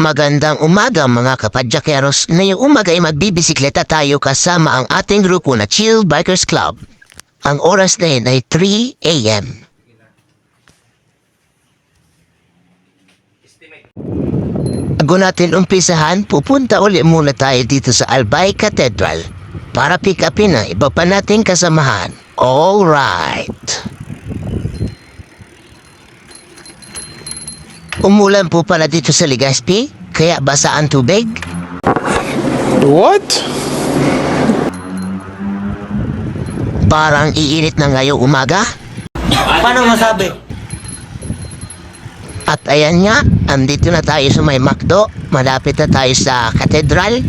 Magandang umaga mga kapadyakeros. Ngayong umaga ay magbibisikleta tayo kasama ang ating grupo na Chill Bikers Club. Ang oras na yun ay 3 a.m. Bago natin umpisahan, pupunta ulit muna tayo dito sa Albay Cathedral para pick upin ang iba pa nating kasamahan. Alright. Umulan po pala dito sa Legazpi, kaya basa ang tubig. What? Parang iinit na ngayong umaga. Paano masabi? At ayan nga, andito na tayo sa may McDo. Malapit na tayo sa katedral.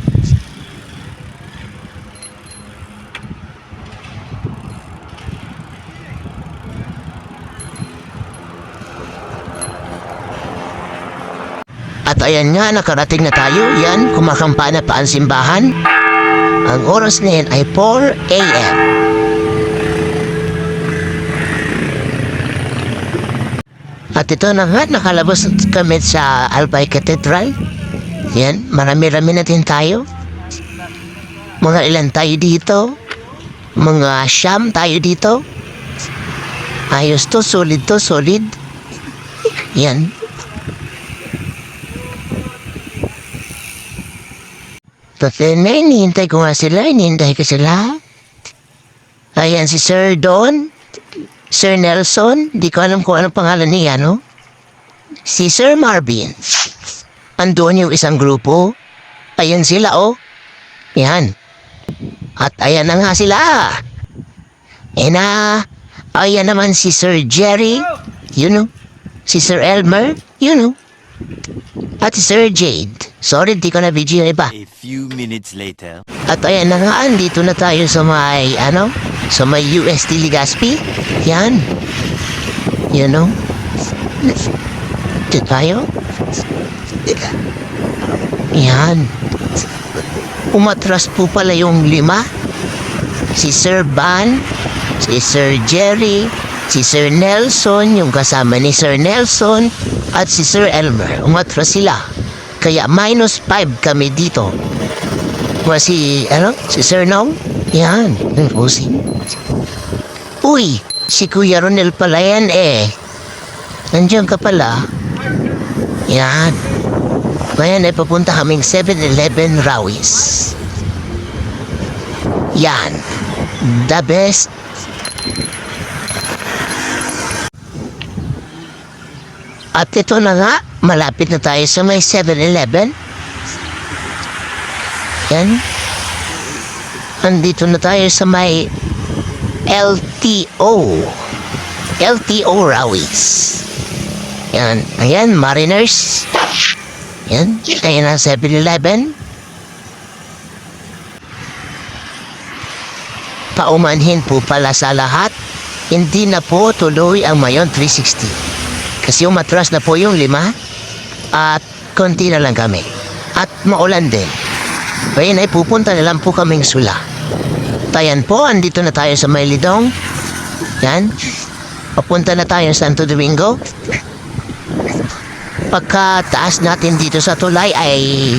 At ayan nga, nakarating na tayo. Yan, kumakampana pa ang simbahan. Ang oras na yan ay 4 a.m. At ito na nga, nakalabas kami sa Albay Cathedral. Yan, marami-rami natin tayo. Mga ilan tayo dito. Mga siyam tayo dito. Ayos to, solid to, solid. Yan. Tapos na hinihintay ko nga sila, hinihintay ko sila. Ayan si Sir Don, Sir Nelson, di ko alam kung anong pangalan niya, no? Si Sir Marvin. Andun yung isang grupo. Ayan sila, oh. Yan. At ayan na nga sila. Ayan naman si Sir Jerry, you know. Si Sir Elmer, you know. At si Sir Jade. Sorry, di ko na video yung iba. A few minutes later. At ayan na nga, andito na tayo sa may, sa may UST Legazpi. Yan. You know? Dito tayo. Yan. Umatras po pala yung 5. Si Sir Van, si Sir Jerry, si Sir Nelson, yung kasama ni Sir Nelson, at si Sir Elmer. Umatras sila. Kaya -5 kami dito. Si Sir Nong? Yan, pusing. Uy, si Kuya Ronel pala yan eh. Nandiyan ka pala. Yan. Ngayon ay papunta kaming 7-Eleven Rawis. Yan. The best. At ito na nga, malapit na tayo sa may 7-Eleven. Yan. Andito na tayo sa may LTO. LTO Rawis. Yan. Ayan, Mariners. Yan. Ayan ang 7-Eleven. Paumanhin po pala sa lahat, hindi na po tuloy ang Mayon 360. Kasi umatras na po yung 5 at konti na lang kami. At maulan din. Kaya ay pupunta na lang po kaming Sula. Tayan po, andito na tayo sa Maylidong. Yan. Papunta na tayo sa Santo Domingo. Pagkataas natin dito sa tulay ay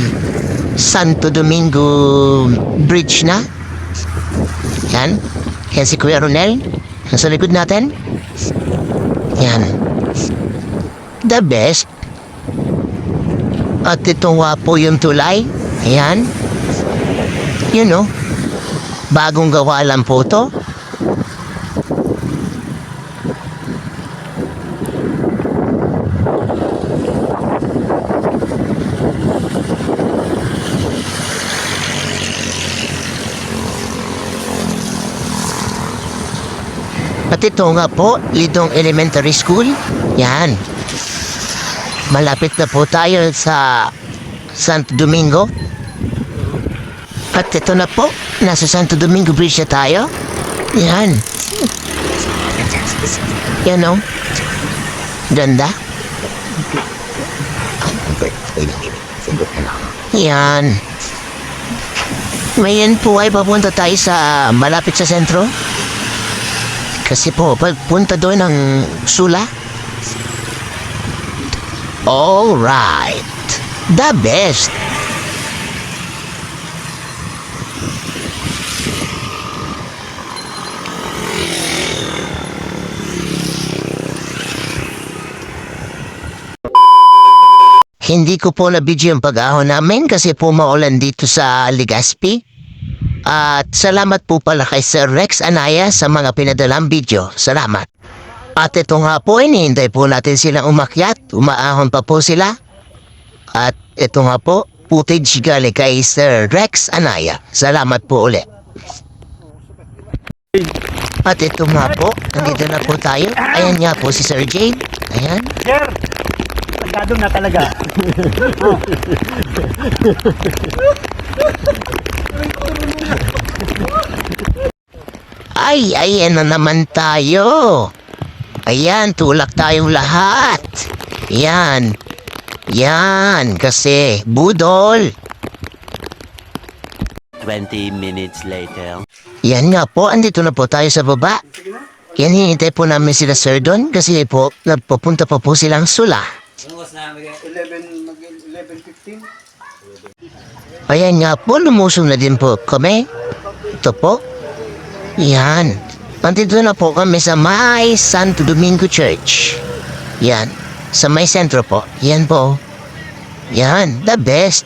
Santo Domingo Bridge na. Yan. Yan si Kuya Ronel. Nasa likod natin. Yan. The best. At ito nga po yung tulay. Ayan. You know. Bagong gawa lang po to. At ito nga po, Lidong Elementary School. Yan. Malapit na po tayo sa Santo Domingo. At ito na po, nasa Santo Domingo Bridge na tayo. Yan. Yan o. Ganda. Yan. Ngayon po ay papunta tayo sa malapit sa sentro. Kasi po, pagpunta doon ng Sula. Alright. The best! Hindi ko po na-video yung pag-ahon namin kasi po maulan dito sa Legazpi. At salamat po pala kay Sir Rex Anaya sa mga pinadalang video. Salamat. At ito nga po, hinihintay po natin silang umakyat. Umaahon pa po sila. At ito nga po, footage galing kay Sir Rex Anaya. Salamat po ulit. At ito nga po, nandito na po tayo. Ayan nga po si Sir Jade. Ayan. Sir! Tagado na talaga. Ay, ayan na naman tayo. Ayan, tulak tayong lahat. Yan. Yan, kasi budol. 20 minutes later. Yan nga po, andito na po tayo sa baba. Yan, hinintay po namin sila sir doon kasi po, nagpapunta pa po silang Sula. 11:15. Ayan nga po, lumusong na din po kami. Ito po. Yan. Nandito na po kami sa May Santo Domingo Church. Yan. Sa may sentro po. Yan po. Yan. The best.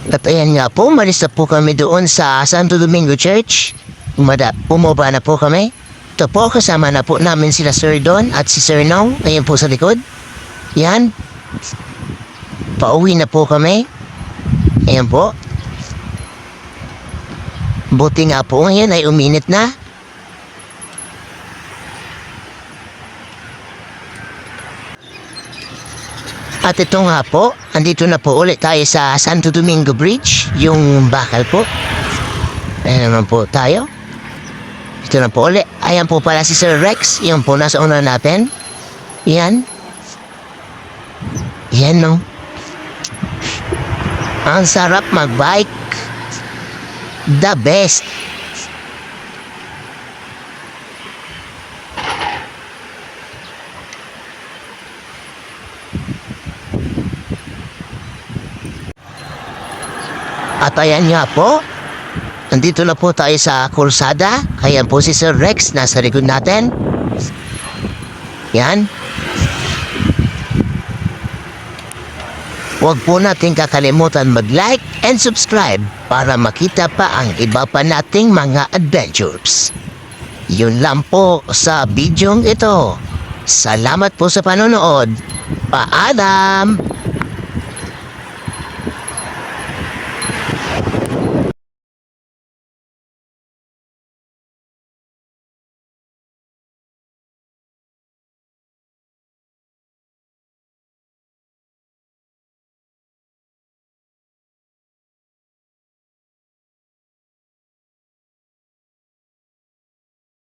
At ayan nga po, malis na po kami doon sa Santo Domingo Church. Bumaba na po kami. Ito po, kasama na po namin sila Sir Don at si Sir Nong. Ayan po sa likod. Yan. Pauwi na po kami. Ayan po. Buti nga po ngayon ay uminit na. At ito nga po, andito na po ulit tayo sa Santo Domingo Bridge, yung bakal po. Ayan naman po tayo. Ito na po ulit. Ayan po pala si Sir Rex, yung po nasa una natin. Yan. Yan no. Ang sarap magbike. The best. At ayan nga po, nandito na po tayo sa kursada. Ayan po si Sir Rex, nasa likod natin. Yan. Huwag po natin kakalimutan mag-like and subscribe para makita pa ang iba pa nating mga adventures. Yun lang po sa bidyong ito. Salamat po sa panonood. Paalam!